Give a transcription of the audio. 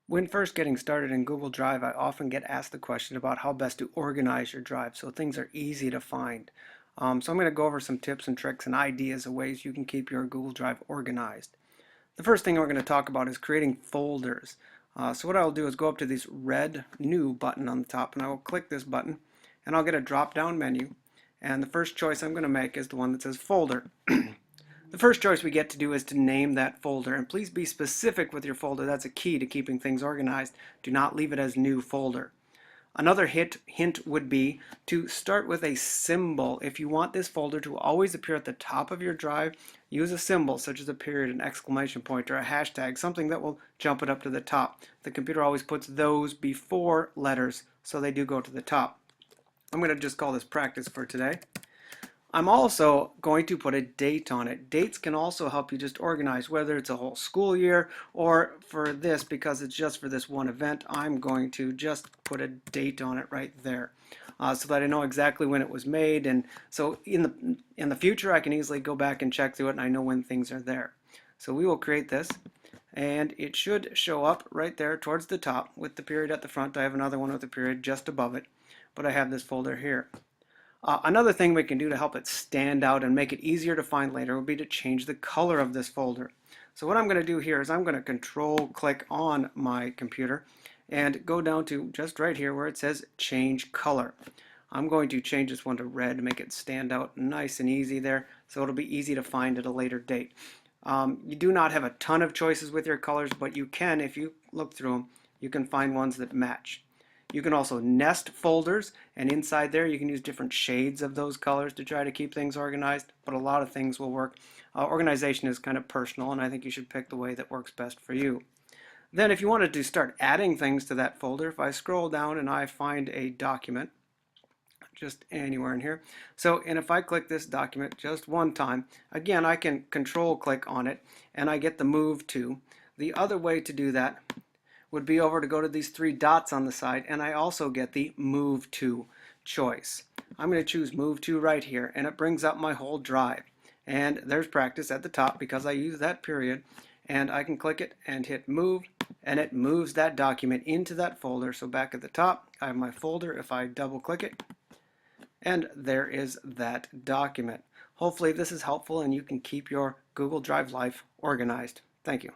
When first getting started in Google Drive, I often get asked the question about how best to organize your drive so things are easy to find. So I'm going to go over some tips and tricks and ideas of ways you can keep your Google Drive organized. The first thing we're going to talk about is creating folders. So what I'll do is go up to this red New button on the top, and I will click this button, and I'll get a drop-down menu. And the first choice I'm going to make is the one that says Folder. The first choice we get to do is to name that folder, and please be specific with your folder. That's a key to keeping things organized. Do not leave it as new folder. Another hint would be to start with a symbol. If you want this folder to always appear at the top of your drive, use a symbol such as a period, an exclamation point, or a hashtag, something that will jump it up to the top. The computer always puts those before letters, so they do go to the top. I'm going to just call this practice for today. I'm also going to put a date on it. Dates can also help you just organize, whether it's a whole school year or for this, because it's just for this one event, I'm going to just put a date on it right there so that I know exactly when it was made. And so in the future, I can easily go back and check through it and I know when things are there. So we will create this, and it should show up right there towards the top with the period at the front. I have another one with a period just above it, but I have this folder here. Another thing we can do to help it stand out and make it easier to find later would be to change the color of this folder. So what I'm going to do here is I'm going to control click on my computer and go down to just right here where it says change color. I'm going to change this one to red to make it stand out nice and easy there, so it'll be easy to find at a later date. You do not have a ton of choices with your colors, but you can, if you look through them, you can find ones that match. You can also nest folders, and inside there you can use different shades of those colors to try to keep things organized, but a lot of things will work. Organization is kind of personal, and I think you should pick the way that works best for you. Then if you wanted to start adding things to that folder, if I scroll down and I find a document, just anywhere in here. And if I click this document just one time, again, I can control click on it, and I get the move to. The other way to do that would be over to go to these three dots on the side, and I also get the move to choice. I'm going to choose move to right here, and it brings up my whole drive. And there's practice at the top because I use that period, and I can click it and hit move, and it moves that document into that folder. So back at the top, I have my folder. If I double click it, and there is that document. Hopefully this is helpful and you can keep your Google Drive life organized. Thank you.